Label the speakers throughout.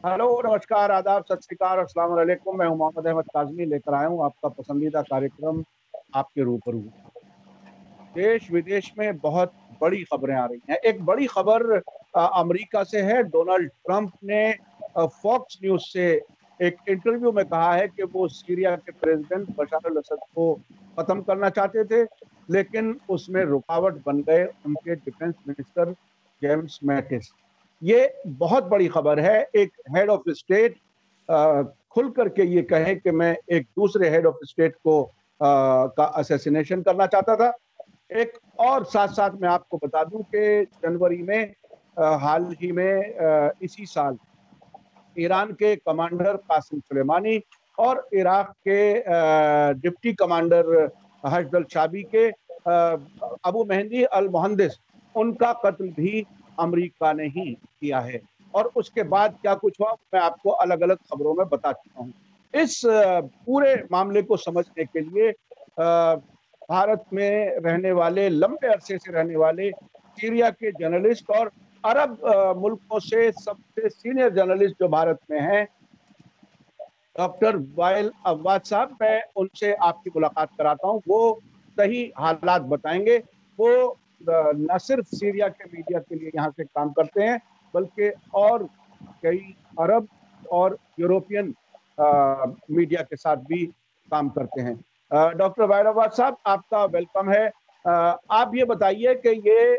Speaker 1: Hello, नमस्कार, आदाब, सत श्री अकाल, अस्सलाम वालेकुम। मैं हूं मोहम्मद अहमद काज़मी, लेकर आया हूं आपका पसंदीदा कार्यक्रम आपके रूबरू। देश विदेश में बहुत बड़ी खबरें आ रही हैं। एक बड़ी खबर अमेरिका से है। डोनाल्ड ट्रंप ने फॉक्स न्यूज़ से एक इंटरव्यू में कहा है कि वो सीरिया के प्रेसिडेंट बशर अल असद को खत्म करना चाहते थे, लेकिन उसमें रुकावट बन गए उनके डिफेंस मिनिस्टर जेम्स मैटिस। ये बहुत बड़ी खबर है। एक हेड ऑफ स्टेट खुल करके ये कहे कि मैं एक दूसरे हेड ऑफ स्टेट को का असैसिनेशन करना चाहता था। एक और साथ साथ मैं आपको बता दूं कि जनवरी में हाल ही में इसी साल ईरान के कमांडर कासिम सुलेमानी और इराक के डिप्टी कमांडर हश्द अल शाबी के अबू मेहंदी अल मुहंदिस, उनका कत्ल भी अमेरिका ने ही किया है। और उसके बाद क्या कुछ हुआ मैं आपको अलग अलग खबरों में बता चुका हूँ। इस पूरे मामले को समझने के लिए भारत में रहने वाले, लंबे अरसे से रहने वाले सीरिया के जर्नलिस्ट और अरब मुल्कों से सबसे सीनियर जर्नलिस्ट जो भारत में हैं, डॉक्टर वाइल अव्वाद साहब, मैं उनसे आपकी मुलाकात कराता हूं। वो सही हालात बताएंगे। वो न सिर्फ सीरिया के मीडिया के लिए यहाँ से काम करते हैं, बल्कि और कई अरब और यूरोपियन मीडिया के साथ भी काम करते हैं। डॉक्टर वाइल अव्वाद साहब, आपका वेलकम है। आप ये बताइए कि ये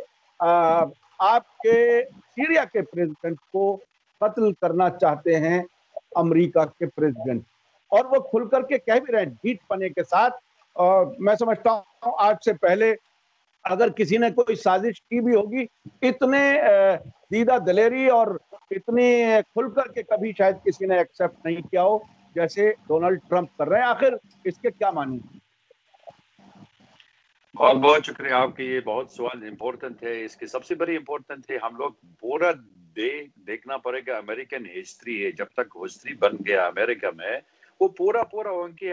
Speaker 1: आपके सीरिया के प्रेसिडेंट को कत्ल करना चाहते हैं अमेरिका के प्रेसिडेंट, और वो खुल करके कह भी रहे हैं ढीठ पने के साथ। और मैं समझता हूँ आज से पहले अगर किसी ने कोई साजिश की भी होगी, इतने दीदा दलेरी और इतनी खुल करके कभी शायद किसी ने एक्सेप्ट नहीं किया हो जैसे डोनाल्ड ट्रंप कर रहे हैं। आखिर इसके क्या मानी?
Speaker 2: बहुत बहुत शुक्रिया आपके। ये बहुत सवाल इम्पोर्टेंट है। इसकी सबसे बड़ी इम्पोर्टेंट है, हम लोग पूरा देखना पड़ेगा अमेरिकन हिस्ट्री है। जब तक हिस्ट्री बन गया अमेरिका में, वो पूरा पूरा उनकी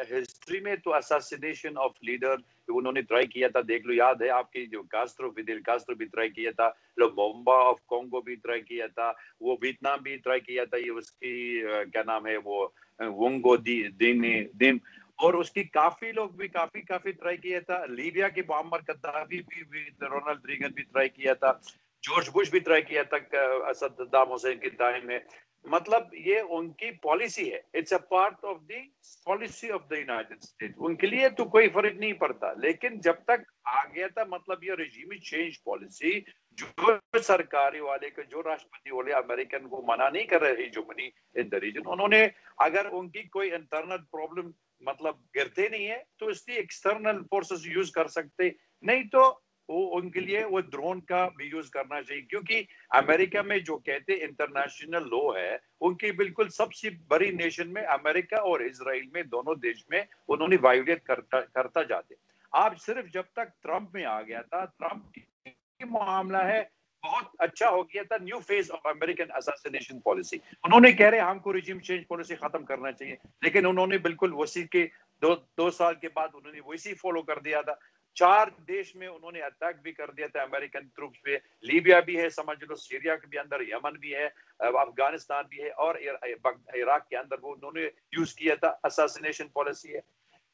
Speaker 2: हिस्ट्री में तो असैसिनेशन ऑफ लीडर उन्होंने ट्राई किया था। देख लो, याद है आपकी जो फिदेल कास्ट्रो भी ट्राई किया था, लुमुम्बा ऑफ कॉन्गो भी ट्राई किया था, वो वियतनाम भी ट्राई किया था। ये उसकी क्या नाम है वो वोंगो दिन, और उसकी काफी लोग भी काफी ट्राई किया था। लीबिया के मुअम्मर कद्दाफी भी रोनाल्ड रीगन भी ट्राई किया था, जॉर्ज बुश भी ट्राई किया था सद्दाम हुसैन के टाइम में। मतलब ये उनकी पॉलिसी है, it's a part of the policy of the United state. उनके लिए तो कोई फर्क नहीं पड़ता, लेकिन जब तक आ गया था, मतलब ये रिजीम चेंज पॉलिसी, जो सरकारी वाले के जो राष्ट्रपति वाले अमेरिकन को मना नहीं कर रहे हेजेमनी इन द रीजन, उन्होंने अगर उनकी कोई इंटरनल प्रॉब्लम मतलब गिरते नहीं है तो इसलिए एक्सटर्नल फोर्सेस यूज कर सकते, नहीं तो वो उनके लिए वो ड्रोन का भी यूज करना चाहिए। क्योंकि अमेरिका में जो कहते इंटरनेशनल लॉ है, उनकी बिल्कुल सबसे बड़ी नेशन में अमेरिका और इजराइल में, दोनों देश में उन्होंने वायोलेट करता जाते। आप सिर्फ जब तक ट्रंप में आ गया था, ट्रंप की मामला है बहुत अच्छा हो गया था। New phase of American assassination policy, उन्होंने कह रहे हमको रिजीम चेंज पॉलिसी खत्म करना चाहिए, लेकिन उन्होंने बिल्कुल वसी के दो साल के बाद उन्होंने वैसी फॉलो कर दिया था। 4 देश में उन्होंने अटैक भी कर दिया था अमेरिकन ट्रूप्स पे। लीबिया भी है, समझ लो, सीरिया के भी अंदर, यमन भी है, अफगानिस्तान भी है, और इराक के अंदर वो उन्होंने यूज किया था। असैसिनेशन पॉलिसी है।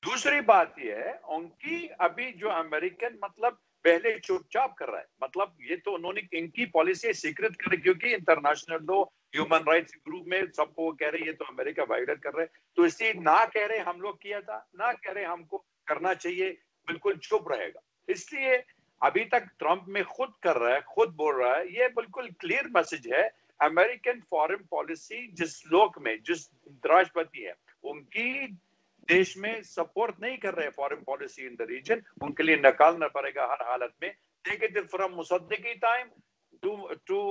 Speaker 2: दूसरी बात यह है, उनकी अभी जो अमेरिकन मतलब पहले चुपचाप कर रहा है, मतलब ये तो उन्होंने इनकी पॉलिसी सीक्रेट कर, क्योंकि international law, human rights group में सबको वो कह रहे ये तो अमेरिका वायलेट कर रहे हैं, तो इसलिए ना कह रहे हम लोग किया था, ना कह रहे हमको करना चाहिए, बिल्कुल चुप रहेगा। इसलिए अभी तक ट्रंप में खुद कर रहा है, खुद बोल रहा है, ये बिल्कुल क्लियर मैसेज है। अमेरिकन फॉरेन पॉलिसी जिस लोक में जिस राष्ट्रपति है, उनकी देश में सपोर्ट नहीं कर रहे foreign policy in the region, उनके लिए निकालना पड़ेगा हर हालत में। टेक इट फ्रॉम मुसद्दिकी टाइम टू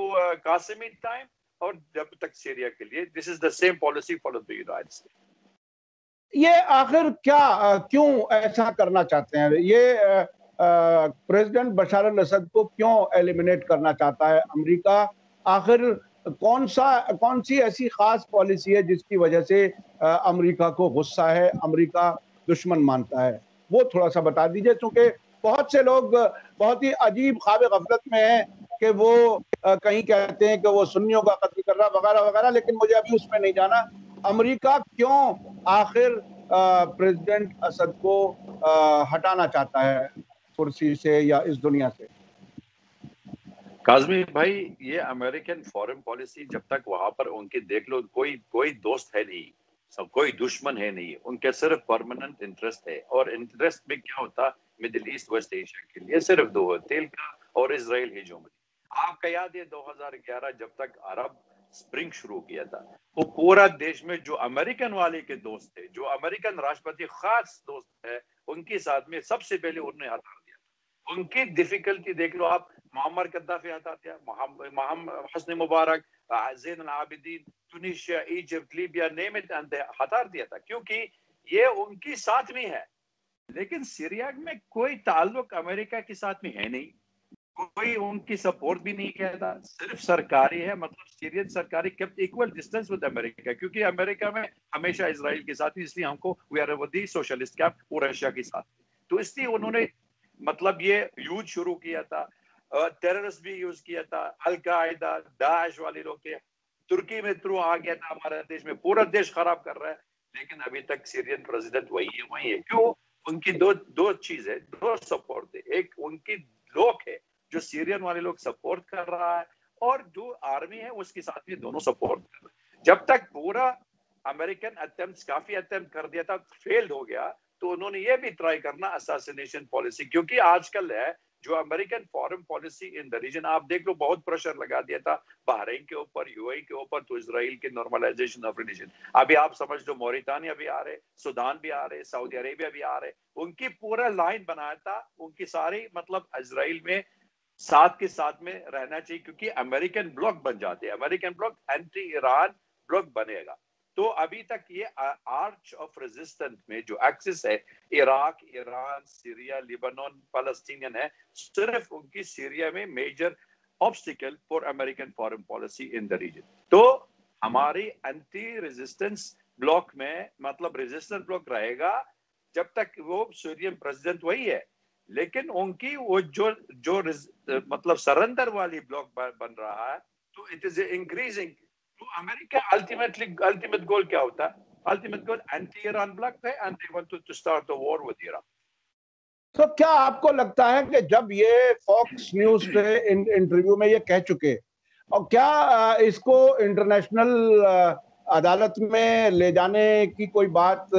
Speaker 2: कासिमी टाइम, और जब तक सीरिया के लिए this is the same policy follow the United States.
Speaker 1: ये आखिर क्या, क्यों ऐसा करना चाहते हैं? ये प्रेसिडेंट बशर अल असद को क्यों एलिमिनेट करना चाहता है अमेरिका? आखिर कौन सी ऐसी खास पॉलिसी है जिसकी वजह से अमेरिका को गुस्सा है, अमेरिका दुश्मन मानता है? वो थोड़ा सा बता दीजिए, क्योंकि बहुत से लोग बहुत ही अजीब ख्वाब गफलत में हैं کہ وہ کہیں کہتے ہیں کہ وہ سنیوں کا قتل کر رہا وغیرہ وغیرہ، لیکن مجھے ابھی اس میں نہیں جانا. امریکہ کیوں آخر پریزیڈنٹ اسد کو ہٹانا چاہتا ہے کرسی سے یا اس دنیا سے؟
Speaker 2: کاظمی بھائی، یہ امریکن فارن پالیسی جب تک وہاں پر ان کی دیکھ لو کوئی دوست ہے نہیں، کوئی دشمن ہے نہیں، ان کے صرف پرماننٹ انٹرسٹ ہے. اور انٹرسٹ میں کیا ہوتا؟ مڈل ایسٹ ویسٹ ایشیا کے لیے صرف دو ہے، تیل کا اور اسرائیل ہجومت. آپ کا یاد ہے 2011 جب تک عرب اسپرنگ شروع کیا تھا، وہ پورا دیش میں جو امریکن والے کے دوست تھے، جو امریکن راشٹرپتی خاص دوست ہے، ان کے ساتھ میں سب سے پہلے انہوں نے ہتھیار دیا. ان کی ڈیفیکلٹی دیکھ لو آپ، معمر قذافی ہٹا دیا، Hosni Mubarak, Zine El Abidine, Tunisia, Egypt, Libya, name it, ہٹا دیا تھا کیونکہ یہ ان کی ساتھ میں ہے. لیکن سیریا میں کوئی تعلق امریکہ کے ساتھ میں ہے نہیں، کوئی ان کی سپورٹ بھی نہیں کیا تھا، صرف سرکاری ہے. مطلب سیرین سرکاری kept equal distance with امریکہ، کیونکہ امریکہ میں ہمیشہ اسرائیل کے ساتھ، اس لیے ہم کو we are with the socialist camp، وہ رشیا کے ساتھ. تو اس لیے انہوں نے مطلب یہ یوز شروع کیا تھا، ٹیررسٹ بھی یوز کیا تھا، القاعدہ، داعش والے لوگ تھے. ترکی میں تھرو آ گیا تھا ہمارے دیش میں، پورا دیش خراب کر رہا ہے. لیکن ابھی تک سیرین پریزیڈنٹ وہی ہے. کیوں؟ ان کی دو چیز ہے، دو سپورٹ ہے. ایک ان کی لوگ ہے جو سیرین والے لوگ سپورٹ کر رہا ہے، اور جو آرمی ہے اس کے ساتھ یہ دونوں سپورٹ کر رہے ہیں. جب تک پورا امریکن اٹیمپٹس کافی اٹیمپٹ کر دیا تھا، فیلڈ ہو گیا، تو انہوں نے یہ بھی ٹرائی کرنا اساسینیشن پالیسی. کیونکہ آج کل ہے جو American foreign policy in the region, آپ دیکھ لو بہت پریشر لگا دیا تھا بحرین کے اوپر، یو اے کے اوپر، تو اسرائیل کے نارملائزیشن آف ریلیشن. ابھی آپ سمجھ لو موریتانیہ بھی آ رہے، سودان بھی آ رہے، سعودی عربیہ بھی آ رہے. ان کی پورا لائن بنایا تھا، ان کی ساری مطلب اسرائیل میں ساتھ کے ساتھ میں رہنا چاہیے، کیونکہ امریکن بلاک بن جاتے ہیں. American block anti Iran block بنے گا. تو ابھی تک یہ آرچ آف ریزسٹنس میں جو ایکسس ہے، عراق، ایران، سیریا، لیبنان، فلسطینین ہے، صرف ان کی سیریا میں major obstacle for American foreign policy in the region. تو ہماری اینٹی ریزسٹنس بلاک میں مطلب ریزسٹنس بلاک رہے گا جب تک وہ سورین پریزیڈنٹ وہی ہے. لیکن ان کی وہ جو مطلب سرنڈر والی بلاک بن رہا ہے، تو اٹ از انکریزنگ. تو امریکہ الٹیمیٹ گول کیا ہوتا ہے؟ Ultimate goal anti Iran block ہے، and they want to start a war with Iran.
Speaker 1: تو کیا آپ کو لگتا ہے کہ جب یہ فاکس نیوز سے انٹرویو میں یہ کہہ چکے، اور کیا اس کو انٹرنیشنل عدالت میں لے جانے کی کوئی بات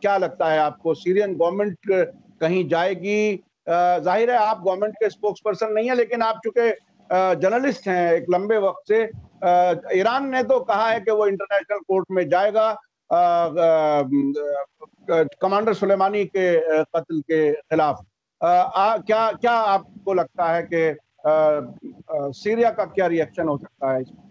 Speaker 1: کیا لگتا ہے آپ کو؟ سیرین گورنمنٹ کہیں جائے گی؟ ظاہر ہے آپ گورنمنٹ کے اسپوکس پرسن نہیں ہیں، لیکن آپ چونکہ جرنلسٹ ہیں ایک لمبے وقت سے، ایران نے تو کہا ہے کہ وہ انٹرنیشنل کورٹ میں جائے گا کمانڈر سلیمانی کے قتل کے خلاف. کیا آپ کو لگتا ہے کہ سیریا کا کیا ری ایکشن ہو سکتا ہے اس میں؟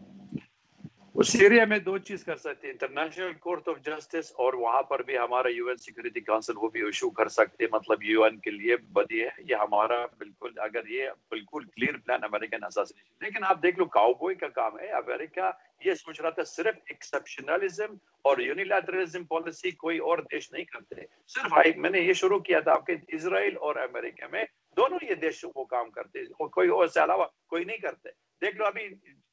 Speaker 2: وہ سیریا میں دو چیز کر سکتے ہیں، انٹرنیشنل کورٹ آف جسٹس، اور وہاں پر بھی ہمارا یو این سیکورٹی کونسل وہ بھی ایشو کر سکتے. مطلب یو این کے لیے بدی ہے یہ ہمارا بالکل، اگر یہ بالکل کلیئر پلان امریکن اساسینیشن. لیکن آپ دیکھ لو کاؤبوئے کا کام ہے. امریکہ یہ سوچ رہا تھا صرف ایکسپشنلزم اور یونیلیٹرلزم پالیسی کوئی اور دیش نہیں کرتے. صرف میں نے یہ شروع کیا تھا آپ کے اسرائیل اور امریکہ میں دونوں یہ دیش وہ کام کرتے، کوئی اور سے علاوہ کوئی نہیں کرتے. دیکھ لو ابھی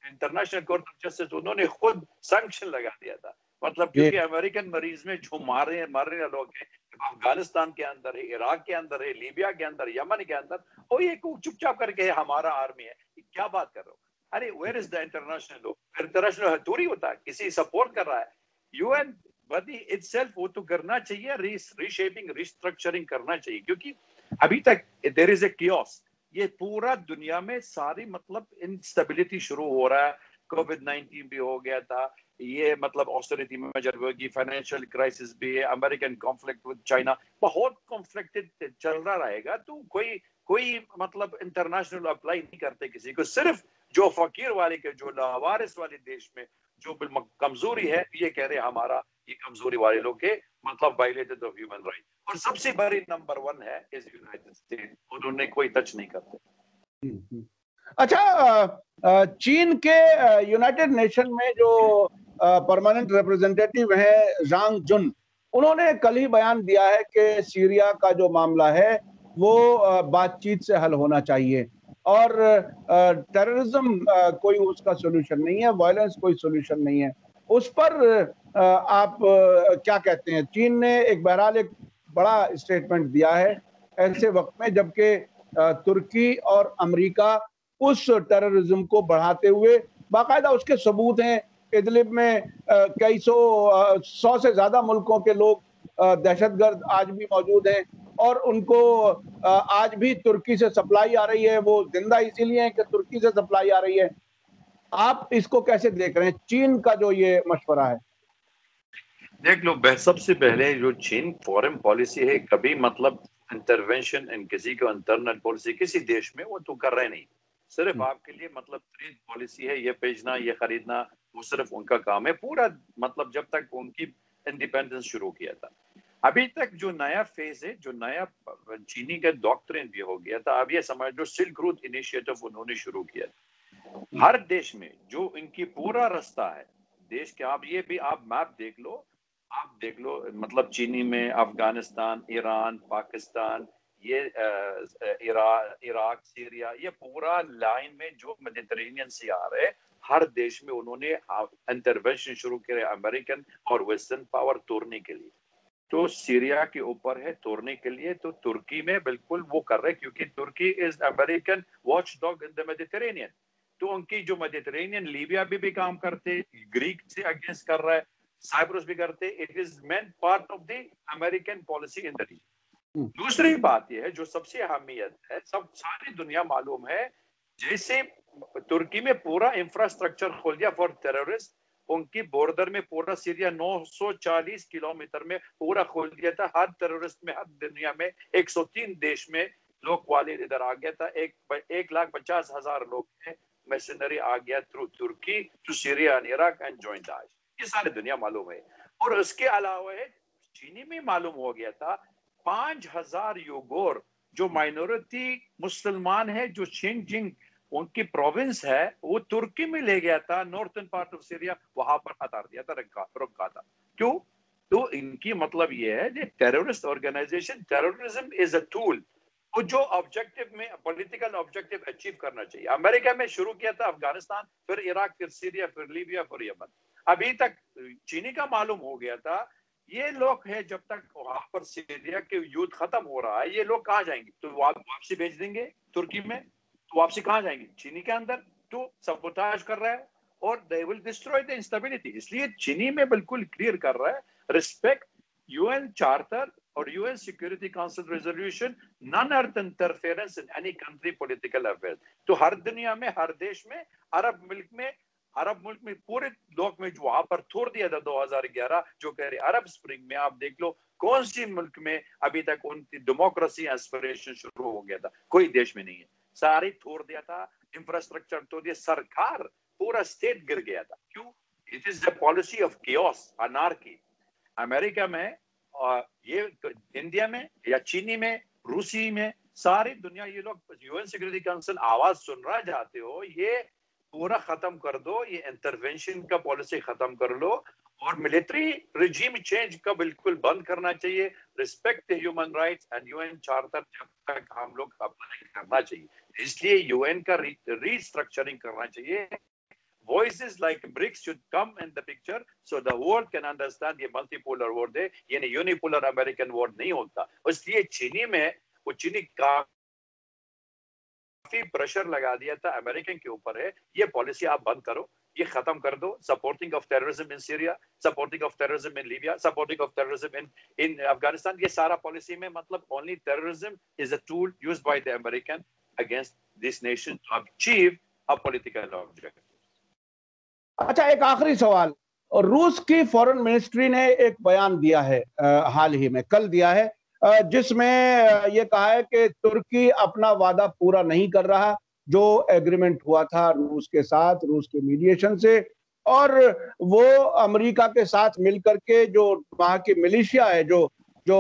Speaker 2: انٹرنیشنل کورٹ آف جسٹس انہوں نے خود سینکشن لگا دیا تھا. مطلب کیونکہ امریکن مریض میں جو مر رہے لوگ ہیں، افغانستان کے اندر ہے، عراق کے اندر ہے، لیبیا کے اندر، یمن کے اندر، اور یہ چپ چاپ کر کے ہمارا آرمی ہے. کیا بات کر رہا ہو؟ ارے where is the international law? International تھوڑی ہوتا ہے کسی سپورٹ کر رہا ہے. یو این بدی اٹ سیلف وہ تو کرنا چاہیے، ری شیپنگ، ریسٹرکچرنگ کرنا چاہیے. کیونکہ ابھی تک دیر از اے کیوس. یہ پورا دنیا میں ساری مطلب انسٹیبلٹی شروع ہو رہا ہے. کووڈ-19 بھی ہو گیا تھا، یہ مطلب آسٹریٹی میجر ہوگی، فائنینشیل کرائسس بھی ہے، امریکن کانفلکٹ ود چائنا، بہت کانفلکٹ چل رہا رہے گا. تو کوئی مطلب انٹرنیشنل اپلائی نہیں کرتے کسی کو. صرف جو فقیر والے کے، جو لاوارث والے دیش میں جو کمزوری ہے، یہ کہہ رہے ہمارا یہ کمزوری والے لوگ کے مطلب وائلیٹڈ آف ہیومن رائٹ. اور سب سے بڑی نمبر 1 ہے از یونائٹڈ اسٹیٹ، انہوں نے کوئی ٹچ نہیں کرتے.
Speaker 1: اچھا، چین کے یونائٹڈ نیشن میں جو پرماننٹ ریپرزینٹیٹیو ہیں زانگ جن، انہوں نے کل ہی بیان دیا ہے کہ سیریا کا جو معاملہ ہے وہ بات چیت سے حل ہونا چاہیے. اور ٹیررزم کوئی اس کا سولوشن نہیں ہے، وائلنس کوئی سولوشن نہیں ہے. اس پر آپ کیا کہتے ہیں؟ چین نے بہرحال ایک بڑا اسٹیٹمنٹ دیا ہے ایسے وقت میں جبکہ ترکی اور امریکہ اس ٹیررزم کو بڑھاتے ہوئے باقاعدہ اس کے ثبوت ہیں. ادلب میں کئی سو سے زیادہ ملکوں کے لوگ دہشت گرد آج بھی موجود ہیں اور ان کو آج بھی ترکی سے سپلائی آ رہی ہے. وہ زندہ اسی لیے ہیں کہ ترکی سے سپلائی آ رہی ہے. آپ اس کو کیسے دیکھ رہے ہیں چین کا جو یہ مشورہ ہے؟
Speaker 2: دیکھ لو، سب سے پہلے جو چین فورن پالیسی ہے، کبھی مطلب انٹرونشن ان کسی کو انٹرنل پالیسی کسی دیش میں وہ تو کر رہے نہیں. صرف آپ کے لیے مطلب ٹریڈ پالیسی ہے، یہ بیچنا یہ خریدنا وہ صرف ان کا کام ہے پورا. مطلب جب تک ان کی انڈیپینڈنس شروع کیا تھا، ابھی تک جو نیا فیز ہے، جو نیا چینی کا ڈاکٹرین بھی ہو گیا تھا. اب یہ سمجھ جو سلک روٹ انیشیٹو انہوں نے شروع کیا تھا ہر دیش میں، جو ان کی پورا راستہ ہے دیش کے. آپ یہ بھی آپ میپ دیکھ لو، آپ دیکھ لو مطلب چینی میں افغانستان، ایران، پاکستان، یہ عراق، سیریا، یہ پورا لائن میں جو میڈیٹرینین سے آ رہے ہر دیش میں انہوں نے انٹرونشن شروع کیا امریکن اور ویسٹرن پاور توڑنے کے لیے. تو سیریا کے اوپر ہے توڑنے کے لیے، تو ترکی میں بالکل وہ کر رہے کیونکہ ترکی از امریکن واچ ڈاگ ان دا میڈیٹرینین. تو ان کی جو میڈیٹرینین لیبیا بھی کام کرتے، گریک سے اگینسٹ کر رہا ہے، سائپرس بھی کرتے. It is main part of the American policy in the region. دوسری بات یہ ہے جو سب سے اہمیت ہے، ساری دنیا معلوم ہے، جیسے ترکی میں پورا انفراسٹرکچر کھول دیا فار ٹیررسٹ. ان کی بارڈر میں پورا سیریا 940 کلومیٹر میں پورا کھول دیا تھا ہر ٹیررسٹ میں. ہر دنیا میں 103 دیش میں لوگ والد ادھر آ گیا تھا. 1,50,000 لوگ ہیں میسنری آ گیا through Turkey to Syria and Iraq and join Daesh. یہ ساری دنیا معلوم ہے. اور اس کے علاوہ چینی میں معلوم ہو گیا تھا 5,000 یوگور جو مائنورٹی مسلمان ہے، جو شنگ جنگ ان کی پروونس ہے، وہ ترکی میں لے گیا تھا. نارتھن پارٹ آف سیریا وہاں پر ہٹا دیا تھا، رکھا تھا. کیوں؟ تو ان کی مطلب یہ ہے کہ terrorist organization, terrorism is a tool. وہ جو آبجیکٹو میں پولیٹیکل آبجیکٹو اچیو کرنا چاہیے. امریکہ میں شروع کیا تھا افغانستان، پھر عراق، پھر سیریا، پھر لیبیا، پھر یمن. ابھی تک چینی کا معلوم ہو گیا تھا یہ لوگ ہے جب تک وہاں پر سیریا کے یوتھ ختم ہو رہا ہے یہ لوگ کہاں جائیں گے؟ تو واپسی بھیج دیں گے ترکی میں. تو واپسی کہاں جائیں گے؟ چینی کے اندر. تو سبوٹاج کر رہا ہے اور they will destroy the instability. اس لیے چینی میں بالکل کلیئر کر رہا ہے respect UN Charter اور UN Security Council Resolution, non-earth interference in any country political affairs. تو ہر دنیا میں، ہر دیش میں، عرب ملک میں پورے لوگ میں جو وہاں پر چھوڑ دیا تھا 2011 جو کہہ رہے عرب اسپرنگ میں. آپ دیکھ لو کون سی ملک میں ابھی تک ان کی ڈیموکریسی ایسپریشن شروع ہو گیا تھا؟ کوئی دیش میں نہیں ہے. ساری چھوڑ دیا تھا، انفراسٹرکچر توڑ دیا، سرکار پورا اسٹیٹ گر گیا تھا. کیوں؟ It is a policy of chaos, anarchy. America میں یہ انڈیا میں یا چینی میں، روسی میں، ساری دنیا یہ لوگ UN سیکورٹی کونسل آواز سن رہا جاتے ہو یہ پورا ختم کر دو، یہ انٹرونشن کا پالیسی ختم کر لو اور ملٹری رجیم چینج کا بالکل بند کرنا چاہیے. Respect human rights and UN charter جب تک ہم لوگ اپلائی کرنا چاہیے. اس لیے UN کا ری اسٹرکچرنگ کرنا چاہیے. Voices like BRICS should come in the picture so the world can understand یہ multipolar world ہے، یعنی unipolar American world نہیں ہوتا. اس لیے چینی میں وہ چینی کافی پریشر لگا دیا تھا امریکن کے اوپر ہے یہ پالیسی آپ بند کرو، یہ ختم کر دو. Supporting of terrorism in Syria, supporting of terrorism in Libya, supporting of terrorism in Afghanistan. یہ سارا پالیسی میں مطلب only terrorism is a tool used by the American against this nation to achieve a political objective.
Speaker 1: اچھا، ایک آخری سوال. روس کی فورن منسٹری نے ایک بیان دیا ہے حال ہی میں، کل دیا ہے، جس میں یہ کہا ہے کہ ترکی اپنا وعدہ پورا نہیں کر رہا جو ایگریمنٹ ہوا تھا روس کے ساتھ، روس کے میڈیشن سے، اور وہ امریکہ کے ساتھ مل کر کے جو وہاں کی ملیشیا ہے، جو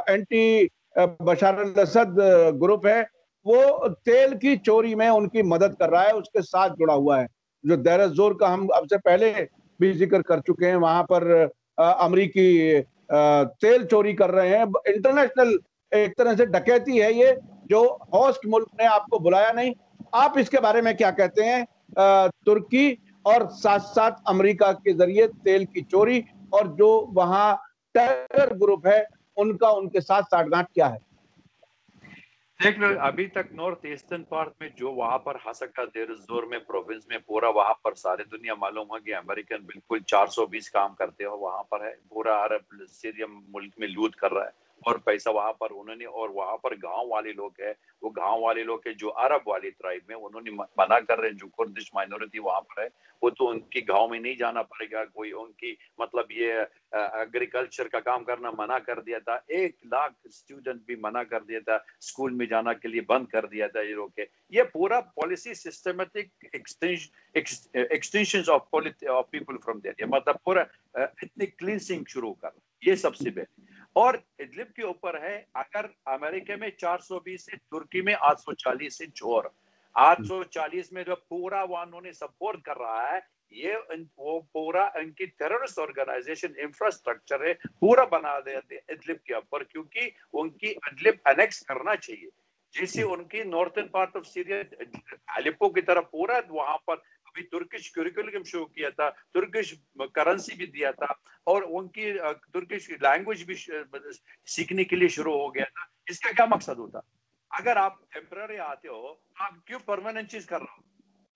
Speaker 1: اینٹی بشار الاسد گروپ ہے، وہ تیل کی چوری میں ان کی مدد کر رہا ہے، اس کے ساتھ جڑا ہوا ہے. جو دیر الزور کا ہم اب سے پہلے بھی ذکر کر چکے ہیں، وہاں پر امریکی تیل چوری کر رہے ہیں. انٹرنیشنل ایک طرح سے ڈکیتی ہے یہ. जो होस्ट मुल्क ने आपको बुलाया नहीं, आप इसके बारे में क्या कहते हैं? तुर्की और साथ साथ अमेरिका के जरिए तेल की चोरी और जो वहां टेरर ग्रुप है उनका उनके साथ साठगांठ क्या है?
Speaker 2: देख लो, अभी तक नॉर्थ ईस्टर्न पार्ट में जो वहां पर हसका देर जोर में प्रोविंस में पूरा वहां पर सारी दुनिया मालूम है कि अमेरिकन बिल्कुल 420 काम करते हो वहां पर है, पूरा अरब सीरिया मुल्क में लूट कर रहा है और पैसा वहां पर उन्होंने, और वहां पर गांव वाले लोग है, वो गांव वाले लोग है जो अरब वाली ट्राइब में, उन्होंने मना कर रहे हैं, जो कुर्दिश माइनॉरिटी वहां पर है वो तो उनकी गांव में नहीं जाना पड़ेगा, कोई उनकी मतलब ये एग्रीकल्चर का काम करना मना कर दिया था, 1 लाख स्टूडेंट भी मना कर दिया था, स्कूल में जाना के लिए बंद कर दिया था ये लोग के। ये पूरा policy systematic extension of people from there, मतलब पूरा एथनिक क्लींसिंग शुरू कर, ये सबसे पहले। और इदलिब के ऊपर है, अगर अमेरिका में 420 है, तुर्की में 840 है चोर, 840 में जो पूरा वो उन्होंने सपोर्ट कर रहा है, ये वो पूरा इनकी टेररिस्ट ऑर्गेनाइजेशन इंफ्रास्ट्रक्चर है, पूरा बना देते इदलिब के ऊपर, क्योंकि उनकी इदलिब अनेक्स करना चाहिए, जैसे उनकी northern part of Syria Aleppo की तरफ पूरा वहां पर अभी तुर्किश करिकुलम शुरू किया था, तुर्किश करेंसी भी दिया था, और उनकी तुर्किश लैंग्वेज भी सीखने के लिए शुरू हो गया था। इसका क्या मकसद होता? अगर आप टेम्पररी आते हो, आप क्यों परमानेंट चीज कर रहे हो?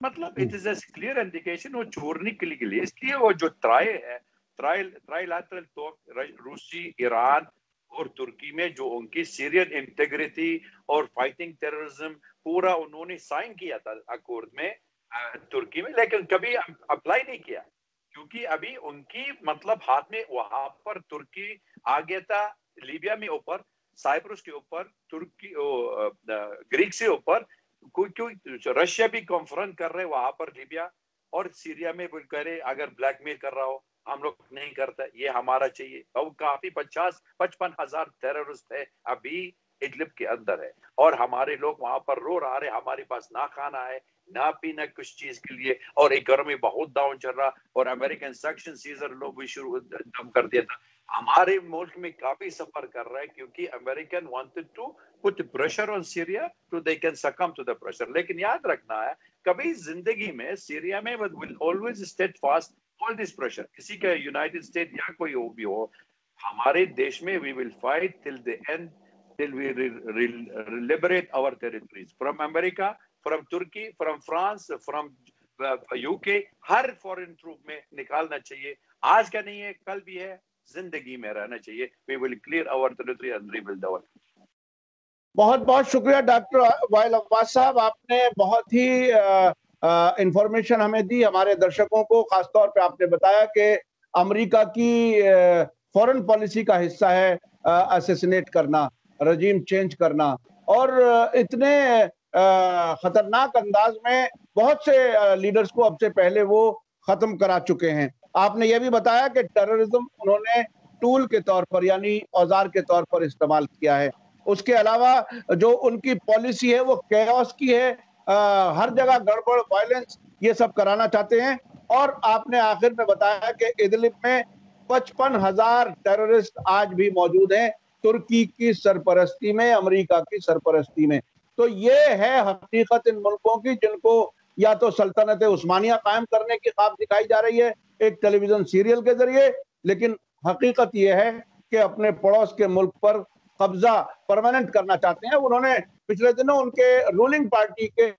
Speaker 2: मतलब it is a clear indication वो छोड़ने के लिए, इसलिए वो जो ट्राइलैटरल तो रूसी, ईरान और तुर्की में जो उनकी सीरियन इंटीग्रिटी और फाइटिंग टेररिज्म पूरा उन्होंने साइन किया था अकॉर्ड में तुर्की में, लेकिन कभी अप्लाई नहीं किया, क्योंकि अभी उनकी मतलब हाथ में वहां पर तुर्की आ गया था, लीबिया में ऊपर, साइप्रस के ऊपर, तुर्की ग्रीक से ऊपर, क्यों रशिया भी कॉन्फ्रंट कर रहे वहां पर लीबिया और सीरिया में कह रहे अगर ब्लैकमेल कर रहा हो, हम लोग नहीं करते, ये हमारा चाहिए। और काफी 50-55 हजार टेररिस्ट है अभी इदलिब के अंदर है, और हमारे लोग वहां पर रो रहे, हमारे पास ना खाना है ना पीना कुछ चीज के लिए, और इकोनॉमी बहुत डाउन चल रहा, और अमेरिकन सेक्शन सीजर लोग भी शुरू कर दिया था। हमारे मुल्क में काफी सफर कर रहा है, क्योंकि American wanted to put pressure on Syria to they can succumb to the pressure. लेकिन याद रखना है, कभी जिंदगी में सीरिया में will always steadfast all this pressure, किसी का यूनाइटेड स्टेट या कोई हो भी हो, हमारे देश में we will fight till the end, till we liberate our territories from America, from Turkey, from France, from UK, हर फॉरेन ट्रूप में निकालना चाहिए, आज का नहीं है कल भी है, जिंदगी में रहना चाहिए। We will clear our territory and rebuild our।
Speaker 1: बहुत बहुत शुक्रिया डॉक्टर वाइल अब्बास साहब, आपने बहुत ही इंफॉर्मेशन हमें दी, हमारे दर्शकों को खासतौर पे आपने बताया कि अमेरिका की फॉरेन पॉलिसी का हिस्सा है असैसिनेट करना, रजीम चेंज करना, और इतने खतरनाक अंदाज में बहुत से लीडर्स को अब से पहले वो खत्म करा चुके हैं। आपने ये भी बताया कि टेररिज्म उन्होंने टूल के तौर पर यानी औजार के तौर पर इस्तेमाल किया है। उसके अलावा जो उनकी पॉलिसी है वो कैओस की है, हर जगह गड़बड़, वायलेंस, ये सब कराना चाहते हैं। और आपने आखिर में बताया कि इदलिब में 55,000 टेररिस्ट आज भी मौजूद हैं, तुर्की की सरपरस्ती में, अमेरिका की सरपरस्ती में। तो ये है हकीकत इन मुल्कों की, जिनको या तो सल्तनत उस्मानिया कायम करने की ख्वाब दिखाई जा रही है एक टेलीविजन सीरियल के जरिए, लेकिन हकीकत ये है कि अपने पड़ोस के मुल्क पर कब्जा परमानेंट करना चाहते हैं। उन्होंने पिछले दिनों उनके रूलिंग पार्टी के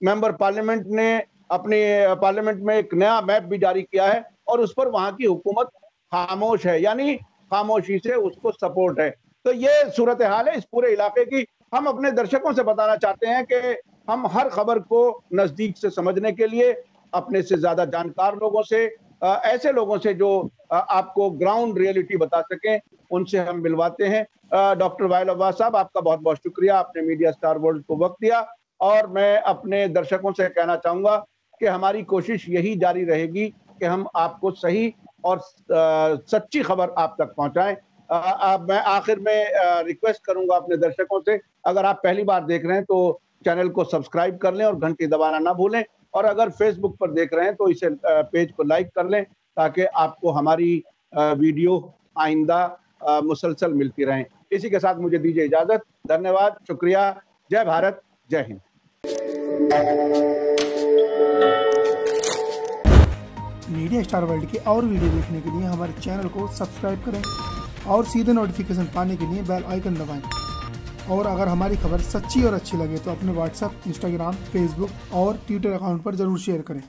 Speaker 1: मेंबर पार्लियामेंट ने अपनी पार्लियामेंट में एक नया मैप भी जारी किया है, और उस पर वहां की हुकूमत खामोश है, यानी खामोशी से उसको सपोर्ट है। तो ये सूरत हाल है इस पूरे इलाके की। हम अपने दर्शकों से बताना चाहते हैं कि हम हर खबर को नजदीक से समझने के लिए अपने से ज्यादा जानकार लोगों से, ऐसे लोगों से जो आपको ग्राउंड रियलिटी बता सकें, उनसे हम मिलवाते हैं। डॉक्टर वाइल अब्बास साहब, आपका बहुत बहुत शुक्रिया, आपने मीडिया स्टार वर्ल्ड को वक्त दिया। और मैं अपने दर्शकों से कहना चाहूंगा कि हमारी कोशिश यही जारी रहेगी कि हम आपको सही और सच्ची खबर आप तक पहुंचाएं। मैं आखिर में रिक्वेस्ट करूंगा अपने दर्शकों से, अगर आप पहली बार देख रहे हैं तो चैनल को सब्सक्राइब कर लें और घंटी दबाना ना भूलें, और अगर फेसबुक पर देख रहे हैं तो इसे पेज को लाइक कर लें, ताकि आपको हमारी वीडियो आइंदा मुसलसल मिलती रहें। इसी के साथ मुझे दीजिए इजाजत। धन्यवाद, शुक्रिया, जय भारत, जय हिंद।
Speaker 3: मीडिया स्टार वर्ल्ड के और वीडियो देखने के लिए हमारे चैनल को सब्सक्राइब करें और सीधे नोटिफिकेशन पाने के लिए बेल आइकन दबाएं। और अगर हमारी खबर सच्ची और अच्छी लगे तो अपने व्हाट्सएप, इंस्टाग्राम, फेसबुक और ट्विटर अकाउंट पर जरूर शेयर करें।